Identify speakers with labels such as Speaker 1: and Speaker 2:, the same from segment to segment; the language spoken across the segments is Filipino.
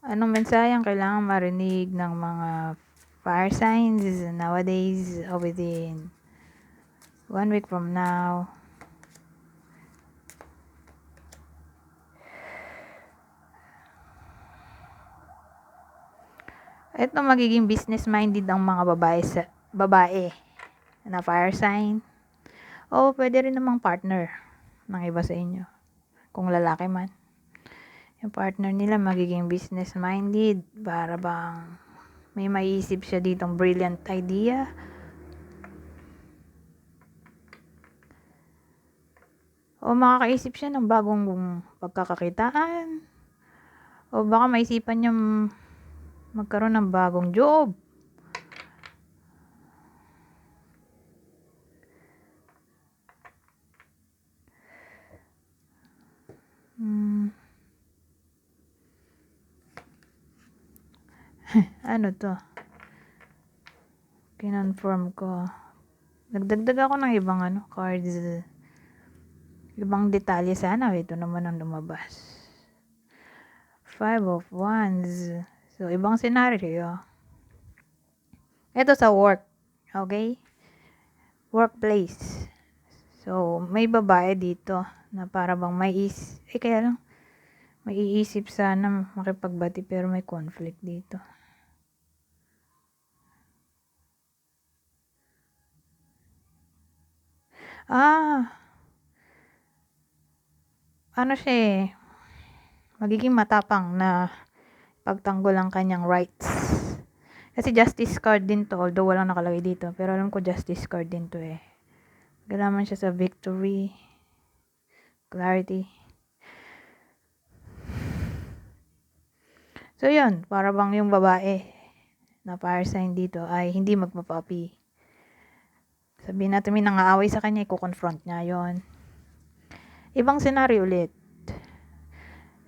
Speaker 1: Anong mensahe ang kailangang marinig ng mga fire signs nowadays o within 1 week from now? Ito magiging business-minded ang mga babae na fire sign. O pwede rin namang partner ng iba sa inyo. Kung lalaki man. Yung partner nila magiging business-minded. Para bang may maiisip siya ditong brilliant idea. O makakaisip siya ng bagong pagkakakitaan. O baka maisipan niya magkaroon ng bagong job. Ano to? Kinonfirm ko. Nagdagdag ako ng ibang cards. Ibang detalye sana. Ito naman ang lumabas. 5 of Wands. So, ibang scenario. Ito sa work. Okay? Workplace. So, may babae dito na para bang kaya lang, may iisip sana makipagbati pero may conflict dito. Ano siya magiging matapang na pagtanggol ang kanyang rights. Kasi justice card din to, although walang nakalagay dito. Pero alam ko justice card din to Galaman siya sa victory, clarity. So yun, para bang yung babae na fire sign dito ay hindi magpapapi. Sabihin natin may nangaaway sa kanya, i-confront niya yon. Ibang scenario ulit.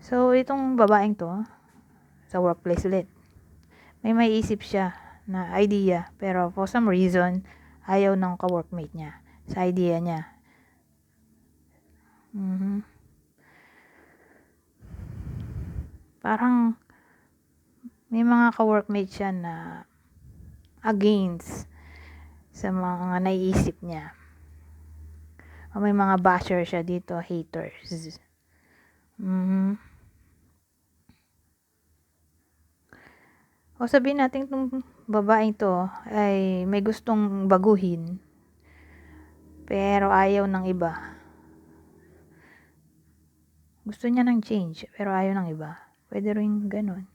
Speaker 1: So, itong babaeng to, sa workplace ulit, may maiisip siya na idea, pero for some reason, ayaw ng ka-workmate niya sa idea niya. Parang may mga ka-workmate siya na against sa mga naiisip niya. O may mga basher siya dito, haters. O sabihin natin itong babaeng to ay may gustong baguhin, pero ayaw ng iba. Gusto niya ng change, pero ayaw ng iba. Pwede rin ganun.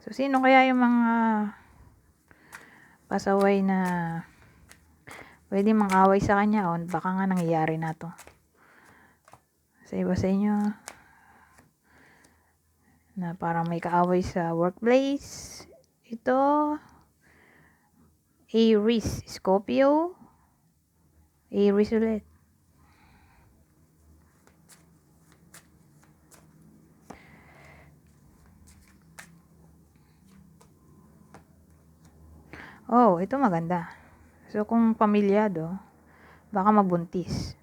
Speaker 1: So, sino kaya yung mga pasaway na pwede mang-away sa kanya o baka nga nangyayari na to? Sa iba sa inyo na parang may kaaway sa workplace. Ito, Aries, Scorpio, Aries ulit. Oh, ito maganda. So, kung pamilyado, baka mabuntis.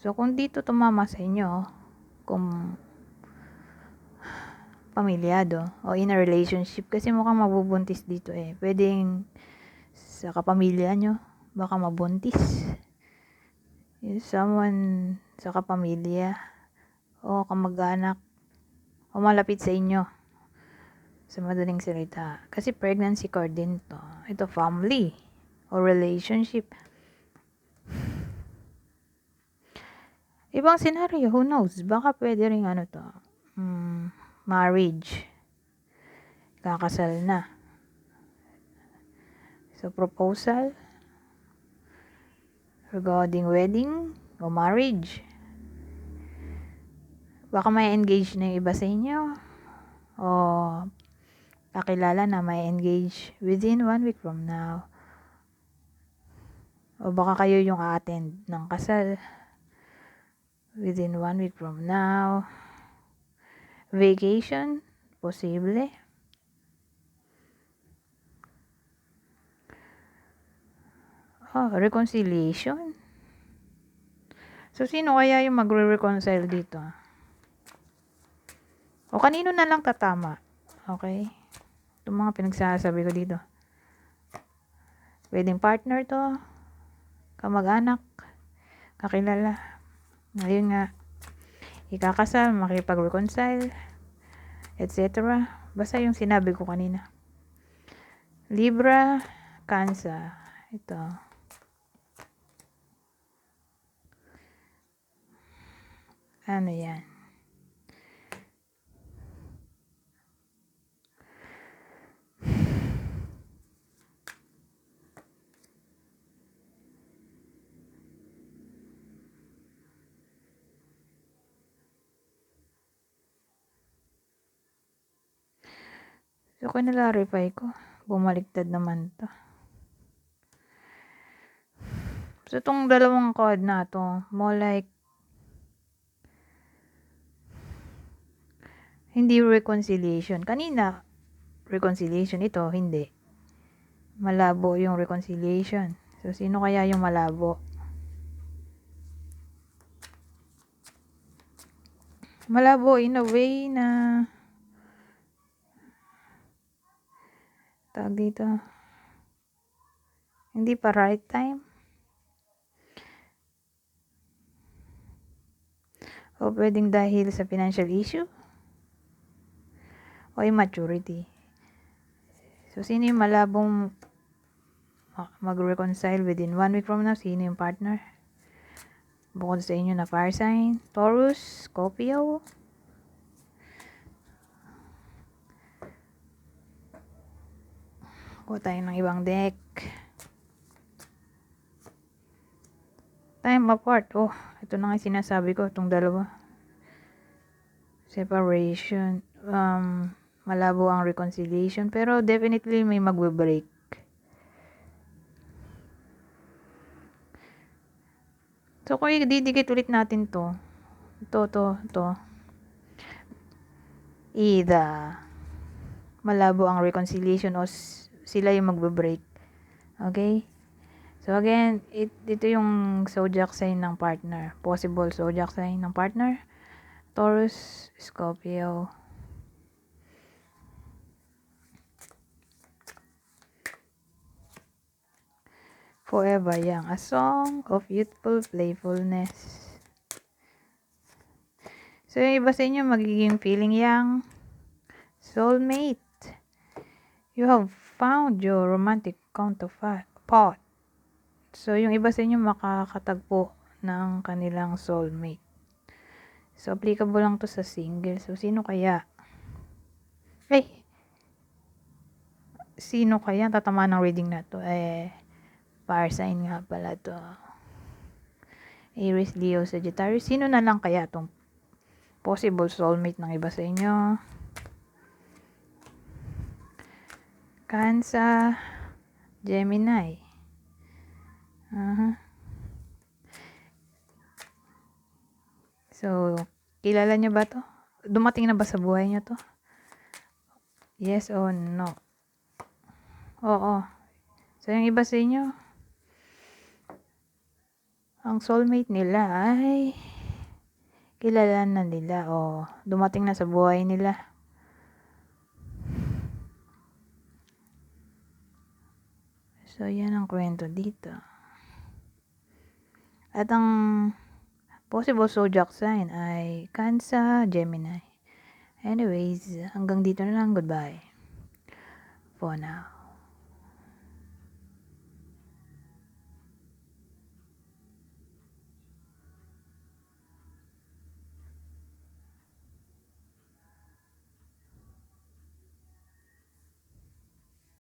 Speaker 1: So, kung dito tumama sa inyo, kung pamilyado o in a relationship, kasi mukhang mabubuntis dito Pwedeng sa kapamilya nyo, baka mabuntis. Someone sa kapamilya o kamag-anak o malapit sa inyo. Sa madaling salita. Kasi pregnancy card din to. Ito family o relationship. Ibang scenario, who knows? Baka pwede rin to. Marriage. Kakasal na. So, proposal regarding wedding o marriage. Baka may engage na yung iba sa inyo. O kakilala na may engage within 1 week from now. O baka kayo yung a-attend ng kasal within 1 week from now. Vacation, posible. Reconciliation. So, sino kaya yung magre-reconcile dito? O kanino na lang tatama. Okay? Itong mga pinagsasabi ko dito. Pwedeng partner to, kamag-anak, kakilala. Ngayon nga, ikakasal, makipag-reconcile, etc. Basta yung sinabi ko kanina. Libra, Cancer. Ito. Ano yan? So, kinalarify ko. Bumaliktad naman to. So, itong dalawang card na to, more like hindi reconciliation. Kanina, reconciliation. Ito, hindi. Malabo yung reconciliation. So, sino kaya yung malabo? Malabo in a way na tawag dito, hindi pa right time. O pwedeng dahil sa financial issue. O immaturity. So, sino yung malabong mag-reconcile within 1 week from now? Sino yung partner? Bukod sa inyo na fire sign, Taurus, Scorpio. Kuha tayo ng ibang deck. Time apart. Oh, ito na nga sinasabi ko, itong dalawa. Separation. Malabo ang reconciliation. Pero definitely may magbe-break. So, kung didikit ulit natin to. Ito. Either malabo ang reconciliation o sila yung magbe-break. Okay? So, again, ito yung zodiac sign ng partner. Possible zodiac sign ng partner. Taurus, Scorpio. Forever Young. A song of youthful playfulness. So, yung iba sa inyo magiging feeling young. Soulmate. You have found your romantic counterpart. So, yung iba sa inyo makakatagpo ng kanilang soulmate. So, applicable lang to sa single. So, sino kaya? Sino kaya tatama ng reading na to? Fire sign nga pala to. Aries, Leo, Sagittarius. Sino na lang kaya tong possible soulmate ng iba sa inyo? Cancer, Gemini. So, kilala nyo ba to? Dumating na ba sa buhay nyo to? Yes or no? Oo. So, yung iba sa inyo, ang soulmate nila ay kilala na nila o dumating na sa buhay nila. So, yan ang kwento dito. At ang possible zodiac sign ay Cancer, Gemini. Anyways, hanggang dito na lang. Goodbye for now.